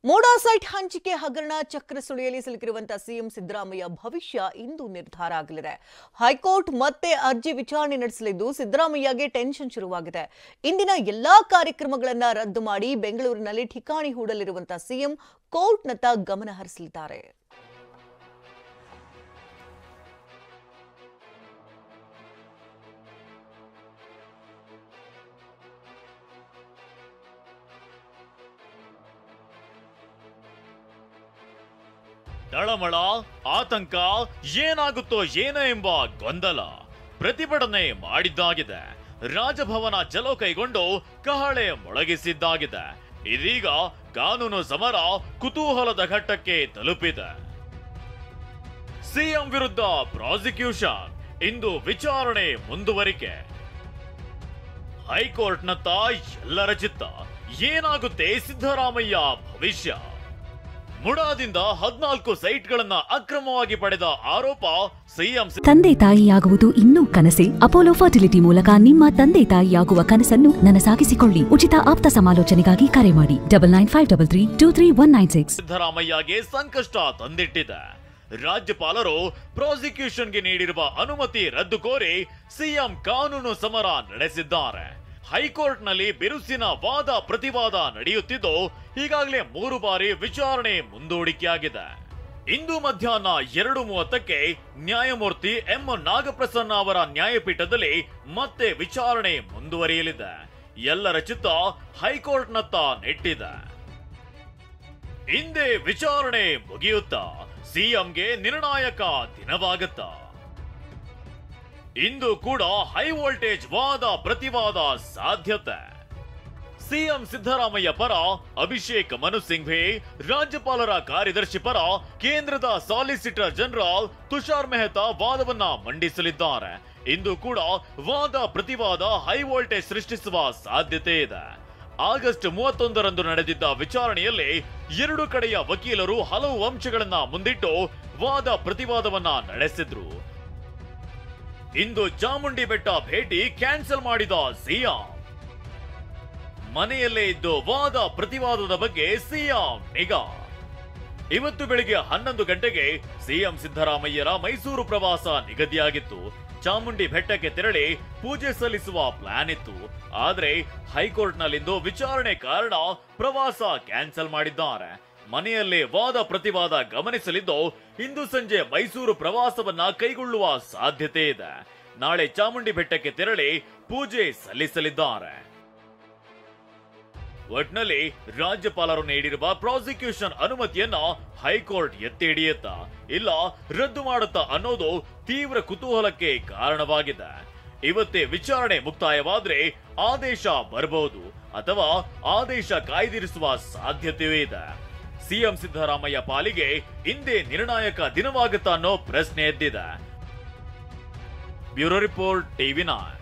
ಮೋಡಾ site ಹಂಚಿಕೆ ಹಗರಣ ಚಕ್ರ ಸುಳಿಯಲ್ಲಿ ಸಿಲುಕಿರುವಂತಹ ಸಿಎಂ ಸಿದ್ದರಾಮಯ್ಯ ಭವಿಷ್ಯ ಇಂದು ನಿರ್ಧಾರ ಆಗಲಿದೆ. ಹೈಕೋರ್ಟ್ ಮತ್ತೆ ಅರ್ಜಿ ವಿಚಾರಣೆ ನಡೆಸಲಿದ್ದು ಸಿದ್ದರಾಮಯ್ಯಗೆ ಟೆನ್ಷನ್ ಶುರುವಾಗಿದೆ. ಇಂದಿನ ಎಲ್ಲಾ ಕಾರ್ಯಕ್ರಮಗಳನ್ನು ರದ್ದು ಮಾಡಿ ಬೆಂಗಳೂರಿನಲ್ಲಿ ಠಿಕಾಣಿ ಹೂಡಲಿರುವಂತಹ ಸಿಎಂ ಕೋರ್ಟ್ನತ್ತ ಗಮನ ಹರಿಸಲಿದ್ದಾರೆ. ತಳಮಳ, ಆತಂಕ, ಏನಾಗುತ್ತೋ ಏನೋ ಎಂಬ ಗೊಂದಲ, ಪ್ರತಿಭಟನೆ ಮಾಡಿದ್ದಾಗಿದೆ. ರಾಜಭವನ ಚಲೋ ಕೈಗೊಂಡು ಕಹಳೆ ಮೊಳಗಿಸಿದ್ದಾಗಿದೆ. ಇದೀಗ ಕಾನೂನು ಸಮರ ಕುತೂಹಲದ ಘಟ್ಟಕ್ಕೆ ತಲುಪಿದೆ. ಸಿಎಂ ವಿರುದ್ಧ ಪ್ರಾಸಿಕ್ಯೂಷನ್, ಇಂದು ವಿಚಾರಣೆ ಮುಂದುವರಿಕೆ. ಹೈಕೋರ್ಟ್ನತ್ತ ಎಲ್ಲರ ಚಿತ್ತ. ಏನಾಗುತ್ತೆ ಸಿದ್ದರಾಮಯ್ಯ ಭವಿಷ್ಯ? ಮುಡಾದಿಂದ 14 ಸೈಟ್ಗಳನ್ನ ಅಕ್ರಮವಾಗಿ ಪಡೆದ ಆರೋಪ ಸಿಎಂ. ತಂದೆ ತಾಯಿಯಾಗುವುದು ಇನ್ನೂ ಕನಸೆ? ಅಪೋಲೋ ಫರ್ಟಿಲಿಟಿ ಮೂಲಕ ನಿಮ್ಮ ತಂದೆ ತಾಯಿಯಾಗುವ ಕನಸನ್ನು ನನಸಾಗಿಸಿಕೊಳ್ಳಿ. ಉಚಿತ ಆಪ್ತ ಸಮಾಲೋಚನೆಗಾಗಿ ಕರೆ ಮಾಡಿ 9953323196. ಸಿದ್ದರಾಮಯ್ಯಗೆ ಸಂಕಷ್ಟ ತಂದಿಟ್ಟಿದೆ. ರಾಜ್ಯಪಾಲರು ಪ್ರಾಸಿಕ್ಯೂಷನ್ಗೆ ನೀಡಿರುವ ಅನುಮತಿ ರದ್ದು ಕೋರಿ ಸಿಎಂ ಕಾನೂನು ಸಮರ ನಡೆಸಿದ್ದಾರೆ. ಹೈಕೋರ್ಟ್ನಲ್ಲಿ ಬಿರುಸಿನ ವಾದ ಪ್ರತಿವಾದ ನಡೆಯುತ್ತಿದ್ದು ಈಗಾಗಲೇ 3 ಬಾರಿ ವಿಚಾರಣೆ ಮುಂದೂಡಿಕೆಯಾಗಿದೆ. ಇಂದು ಮಧ್ಯಾಹ್ನ 2:30ಕ್ಕೆ ನ್ಯಾಯಮೂರ್ತಿ ಎಂ ನಾಗಪ್ರಸನ್ನ ಅವರ ನ್ಯಾಯಪೀಠದಲ್ಲಿ ಮತ್ತೆ ವಿಚಾರಣೆ ಮುಂದುವರಿಯಲಿದೆ. ಎಲ್ಲರ ಚಿತ್ತ ಹೈಕೋರ್ಟ್ನತ್ತ ನೆಟ್ಟಿದೆ. ಇಂದೇ ವಿಚಾರಣೆ ಮುಗಿಯುತ್ತಾ ಸಿಎಂಗೆ ನಿರ್ಣಾಯಕ ದಿನವಾಗುತ್ತಾ? ಇಂದು ಕೂಡ ಹೈ ವೋಲ್ಟೇಜ್ ವಾದ ಪ್ರತಿವಾದ ಸಾಧ್ಯತೆ. ಸಿಎಂ ಸಿದ್ದರಾಮಯ್ಯ ಪರ ಅಭಿಷೇಕ್ ಮನು ಸಿಂಘ್ವಿ, ರಾಜ್ಯಪಾಲರ ಕಾರ್ಯದರ್ಶಿ ಪರ ಕೇಂದ್ರದ ಸಾಲಿಸಿಟರ್ ಜನರಲ್ ತುಷಾರ್ ಮೆಹ್ತಾ ವಾದವನ್ನ ಮಂಡಿಸಲಿದ್ದಾರೆ. ಇಂದು ಕೂಡ ವಾದ ಪ್ರತಿವಾದ ಹೈ ವೋಲ್ಟೇಜ್ ಸೃಷ್ಟಿಸುವ ಸಾಧ್ಯತೆ ಇದೆ. ಆಗಸ್ಟ್ 31ರಂದು ನಡೆದಿದ್ದ ವಿಚಾರಣೆಯಲ್ಲಿ 2 ಕಡೆಯ ವಕೀಲರು ಹಲವು ಅಂಶಗಳನ್ನ ಮುಂದಿಟ್ಟು ವಾದ ಪ್ರತಿವಾದವನ್ನ ನಡೆಸಿದ್ರು. ಇಂದು ಚಾಮುಂಡಿ ಬೆಟ್ಟ ಭೇಟಿ ಕ್ಯಾನ್ಸಲ್ ಮಾಡಿದ ಸಿಎಂ. ಮನೆಯಲ್ಲೇ ಇದ್ದು ವಾದ ಪ್ರತಿವಾದದ ಬಗ್ಗೆ ಸಿಎಂ ನಿಗಾ. ಇವತ್ತು ಬೆಳಿಗ್ಗೆ 11 ಗಂಟೆಗೆ ಸಿಎಂ ಸಿದ್ದರಾಮಯ್ಯರ ಮೈಸೂರು ಪ್ರವಾಸ ನಿಗದಿಯಾಗಿತ್ತು. ಚಾಮುಂಡಿ ಬೆಟ್ಟಕ್ಕೆ ತೆರಳಿ ಪೂಜೆ ಸಲ್ಲಿಸುವ ಪ್ಲಾನ್ ಇತ್ತು. ಆದ್ರೆ ಹೈಕೋರ್ಟ್ನಲ್ಲಿಂದು ವಿಚಾರಣೆ ಕಾರಣ ಪ್ರವಾಸ ಕ್ಯಾನ್ಸಲ್ ಮಾಡಿದ್ದಾರೆ. ಮನೆಯಲ್ಲೇ ವಾದ ಪ್ರತಿವಾದ ಗಮನಿಸಲಿದ್ದು ಇಂದು ಸಂಜೆ ಮೈಸೂರು ಪ್ರವಾಸವನ್ನ ಕೈಗೊಳ್ಳುವ ಸಾಧ್ಯತೆ ಇದೆ. ನಾಳೆ ಚಾಮುಂಡಿ ಬೆಟ್ಟಕ್ಕೆ ತೆರಳಿ ಪೂಜೆ ಸಲ್ಲಿಸಲಿದ್ದಾರೆ. ಒಟ್ನಲ್ಲಿ ರಾಜ್ಯಪಾಲರು ನೀಡಿರುವ ಪ್ರಾಸಿಕ್ಯೂಷನ್ ಅನುಮತಿಯನ್ನ ಹೈಕೋರ್ಟ್ ಎತ್ತಿ ಹಿಡಿಯುತ್ತಾ ಇಲ್ಲ ರದ್ದು ಮಾಡುತ್ತಾ ಅನ್ನೋದು ತೀವ್ರ ಕುತೂಹಲಕ್ಕೆ ಕಾರಣವಾಗಿದೆ. ಇವತ್ತೇ ವಿಚಾರಣೆ ಮುಕ್ತಾಯವಾದ್ರೆ ಆದೇಶ ಬರಬಹುದು ಅಥವಾ ಆದೇಶ ಕಾಯ್ದಿರಿಸುವ ಸಾಧ್ಯತೆಯೂ ಇದೆ. ಸಿಎಂ ಸಿದ್ದರಾಮಯ್ಯ ಪಾಲಿಗೆ ಇಂದೇ ನಿರ್ಣಾಯಕ ದಿನವಾಗುತ್ತಾ ಅನ್ನೋ ಪ್ರಶ್ನೆ ಎದ್ದಿದೆ. Bureau report, TV9.